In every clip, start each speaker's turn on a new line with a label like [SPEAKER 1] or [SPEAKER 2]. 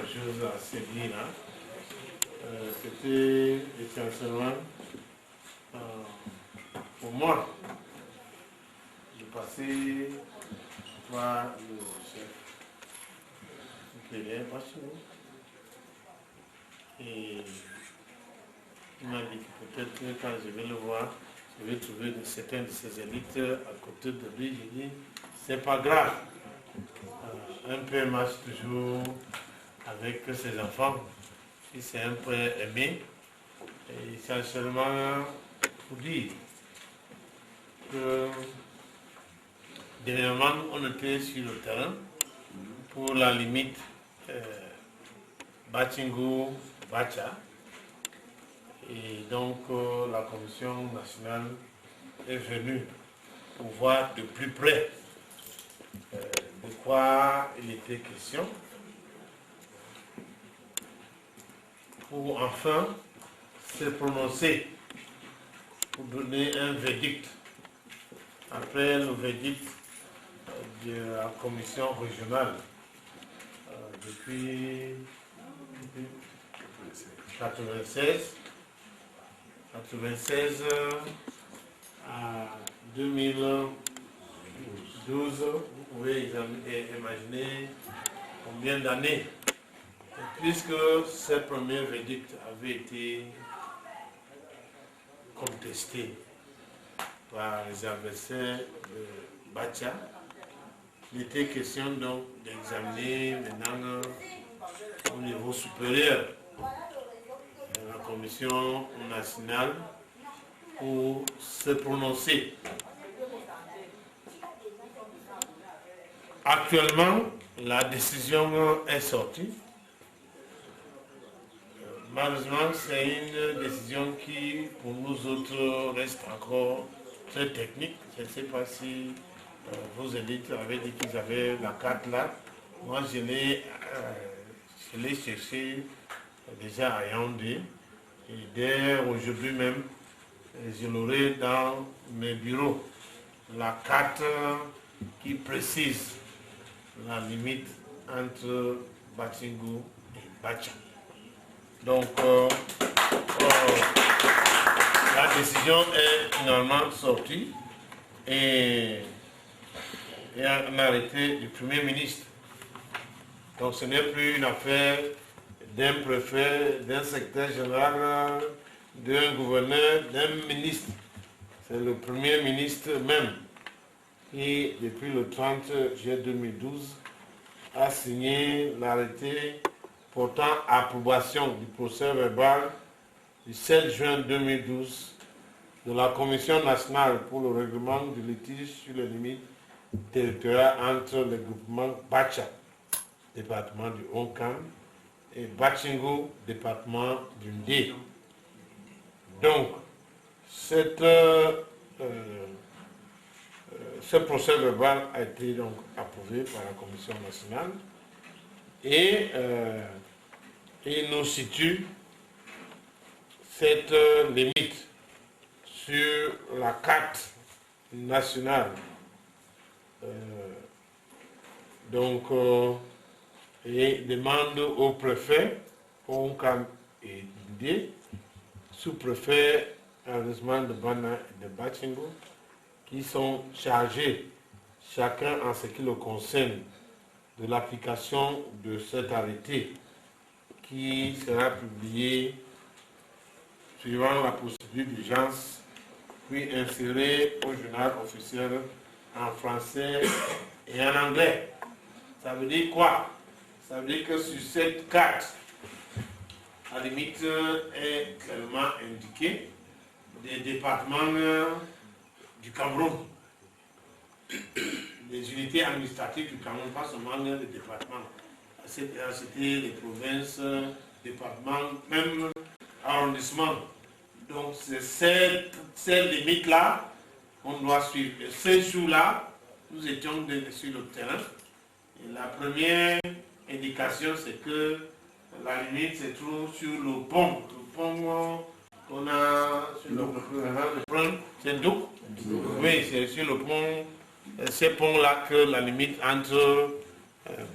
[SPEAKER 1] chose assez bien là. C'était essentiellement pour moi de passer par le chef nucléaire Bachirou. Et il m'a dit que peut-être quand je vais le voir, je vais trouver certains de ses élites à côté de lui. J'ai dit, c'est pas grave. Un père marche toujours avec ses enfants. Si c'est un père aimé, et essentiellement pour dire que dernièrement on était sur le terrain pour la limite Bachingu-Bacha. Et donc la Commission nationale est venue pour voir de plus près de quoi il était question, pour enfin se prononcer, pour donner un verdict. Après le verdict de la Commission régionale depuis 96 à 2012, vous pouvez imaginer combien d'années. Puisque ce premier verdict avait été contesté par les adversaires de Bacha, il était question donc d'examiner maintenant au niveau supérieur de la Commission nationale pour se prononcer. Actuellement, la décision est sortie. Malheureusement, c'est une décision qui, pour nous autres, reste encore très technique. Je ne sais pas si vos élites avaient dit qu'ils avaient la carte là. Moi, je l'ai cherchée déjà à Yaoundé. Et dès aujourd'hui même, je l'aurai dans mes bureaux. La carte qui précise la limite entre Bachingu et Bacha. Donc, la décision est finalement sortie et un arrêté du Premier ministre. Donc, ce n'est plus une affaire d'un préfet, d'un secrétaire général, d'un gouverneur, d'un ministre. C'est le Premier ministre même qui, depuis le 30 juillet 2012, a signé l'arrêté portant approbation du procès verbal du 7 juin 2012 de la Commission nationale pour le règlement du litige sur les limites territoriales entre les groupements Bacha, département du Hongkang, et Bachingu, département du Ndé. Donc, ce procès verbal a été donc approuvé par la Commission nationale et il nous situe cette limite sur la carte nationale. Et demande au préfet, Hongkang et Ndé, sous-préfet arrondissement de Bana et de Bachingu, qui sont chargés, chacun en ce qui le concerne, de l'application de cet arrêté qui sera publié suivant la procédure d'urgence, puis inséré au journal officiel en français et en anglais. Ça veut dire quoi? Ça veut dire que sur cette carte, la limite est clairement indiquée des départements du Cameroun, des unités administratives du Cameroun, pas seulement les départements. C'était les provinces, départements, même arrondissements. Donc c'est cette limite-là qu'on doit suivre. Et ces jours-là, nous étions sur le terrain. Et la première indication, c'est que la limite se trouve sur le pont. Le pont qu'on a sur le pont, c'est Ndouk. Oui, c'est sur le pont, ces ponts-là que la limite entre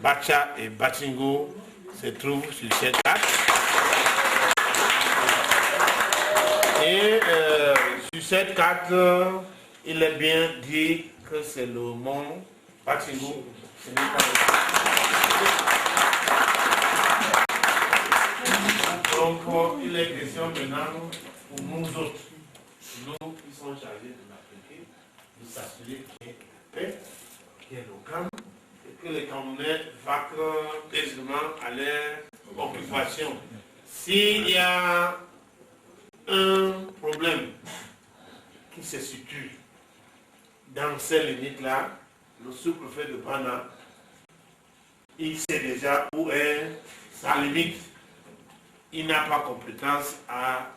[SPEAKER 1] Bacha et Bachingu se trouve sur cette carte. Et sur cette carte, il est bien dit que c'est le mont Batingo. Ce n'est pas le... Donc, il est question maintenant pour nous autres, nous qui sommes chargés de l'Afrique, de s'assurer qu'il y ait paix, qu'il y ait le calme, et que les Camerounais vaquent aisément à leur occupation. S'il y a un problème qui se situe dans ces limites-là, le sous-préfet de Bana, il sait déjà où est sa limite. Il n'a pas compétence à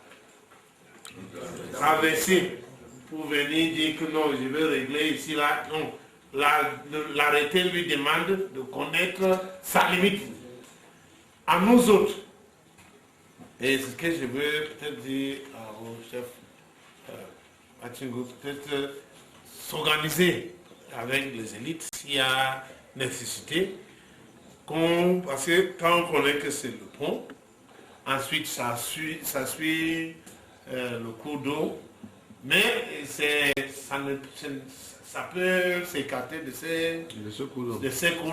[SPEAKER 1] traverser pour venir dire que non, je vais régler ici, là. Non. L'arrêté lui demande de connaître sa limite. À nous autres. Et ce que je veux peut-être dire au chef Batingo, peut-être s'organiser avec les élites s'il y a nécessité. Parce que quand on connaît que c'est le pont, ensuite ça suit le cours d'eau, mais ça peut s'écarter de ces cours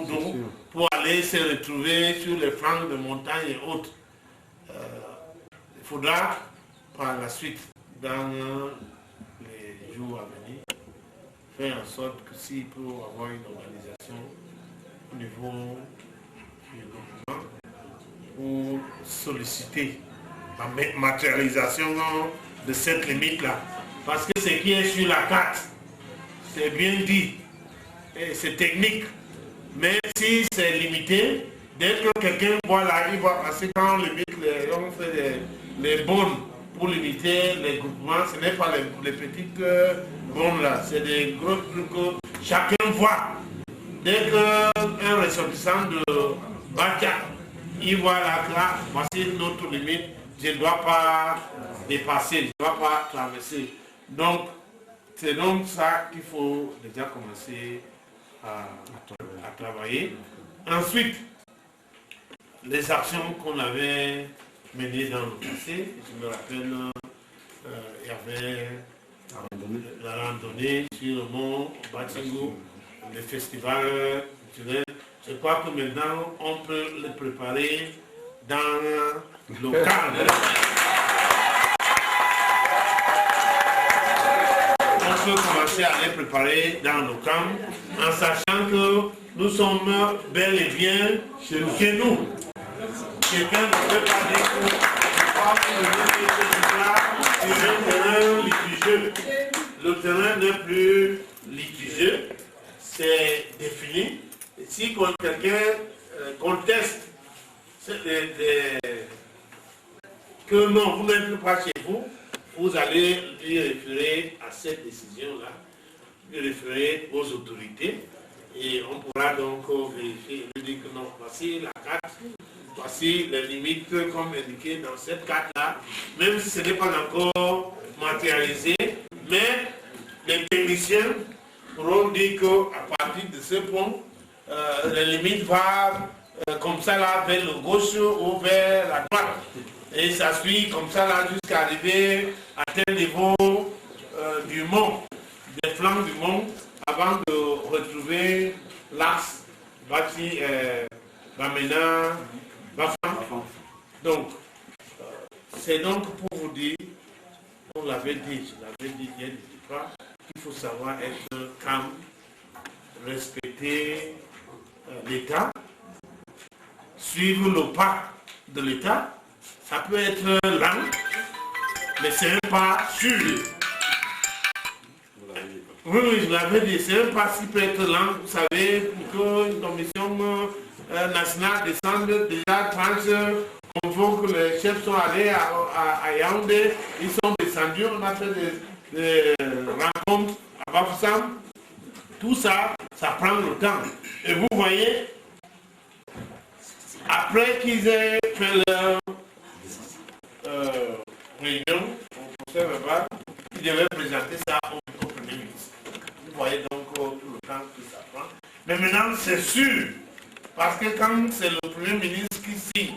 [SPEAKER 1] d'eau pour aller se retrouver sur les flancs de montagnes et autres. Il faudra par la suite, dans les jours à venir, faire en sorte que s'il peut avoir une organisation au niveau du gouvernement pour solliciter la matérialisation de cette limite-là. Parce que ce qui est sur la carte, c'est bien dit, et c'est technique, mais si c'est limité, dès que quelqu'un voit là, il va passer quand on limite, on fait les bornes pour limiter les groupements, ce n'est pas les petites bornes là, c'est des gros trucs que chacun voit. Dès qu'un ressortissant de Batia, il voit là, voici notre limite, je ne dois pas dépasser, je ne dois pas traverser. Donc, c'est donc ça qu'il faut déjà commencer à travailler. Ensuite, les actions qu'on avait menées dans le passé, je me rappelle, il y avait la randonnée sur le mont Batingo, le festival culturel. Je crois que maintenant, on peut le préparer dans le cadre. On peut commencer à les préparer dans le camp en sachant que nous sommes bel et bien chez nous. Quelqu'un ne peut pas dire que c'est un terrain litigieux. Le terrain n'est plus litigieux, c'est défini. Et si quelqu'un conteste que non, vous n'êtes pas chez vous, vous allez lui référer à cette décision-là, lui référer aux autorités, et on pourra donc vérifier, lui dire que non, voici la carte, voici les limites comme indiquées dans cette carte-là, même si ce n'est pas encore matérialisé, mais les techniciens pourront dire qu'à partir de ce point, les limites vont comme ça là vers le gauche ou vers la droite. Et ça suit comme ça là jusqu'à arriver à tel niveau du mont, des flancs du mont, avant de retrouver l'axe Bati, Bamena, Bafan. Donc, c'est donc pour vous dire, on l'avait dit, je l'avais dit hier du départ, qu'il faut savoir être calme, respecter l'État, suivre le pas de l'État. Ça peut être lent, mais c'est un pas sûr. Oui, je l'avais dit, c'est un pas qui peut être lent, vous savez, pour qu'une commission nationale descende, déjà 30 heures, on voit que les chefs sont allés à Yaoundé, ils sont descendus, on a fait des rencontres à Bafoussam. Tout ça, ça prend le temps. Et vous voyez, après qu'ils aient fait leur réunion au conseil verbal, ils devaient présenter ça au Premier ministre. Vous voyez donc tout le temps que ça prend. Mais maintenant, c'est sûr, parce que quand c'est le Premier ministre jusqu'ici,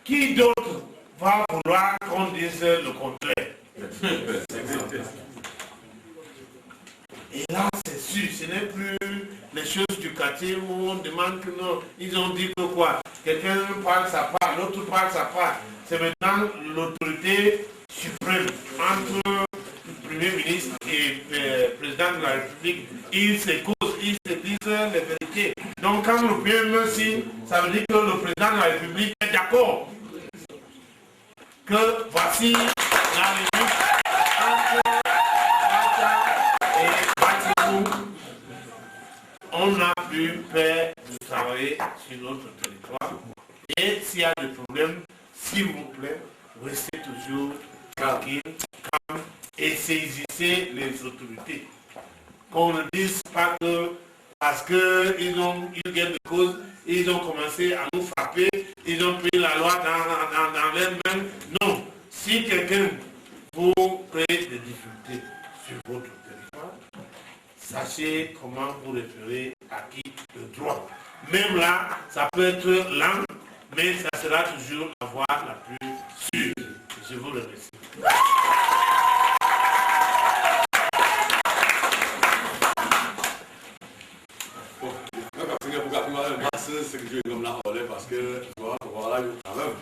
[SPEAKER 1] qui d'autre va vouloir qu'on dise le contraire? Et là, c'est sûr, ce n'est plus les choses du quartier où on demande que non, ils ont dit que quoi? Quelqu'un parle sa part, l'autre parle sa part. C'est maintenant l'autorité suprême entre le Premier ministre et le président de la République. Ils s'écoutent, ils se disent les vérités. Donc quand le Premier ministre signe, ça veut dire que le président de la République est d'accord. Que voici la réunion entre on n'a plus peur de travailler sur notre territoire. Et s'il y a des problèmes, s'il vous plaît, restez toujours tranquille, calme et saisissez les autorités. Qu'on ne dise pas que parce qu'ils ont eu gain de cause, ils ont commencé à nous frapper, ils ont pris la loi dans leurs mains. Non, si quelqu'un vous crée des difficultés sur votre territoire, sachez comment vous référez à qui le droit. Même là, ça peut être lent, mais ça sera toujours la voie la plus sûre. Je vous remercie.
[SPEAKER 2] C'est ce que je vais me la parce que voilà, quand même.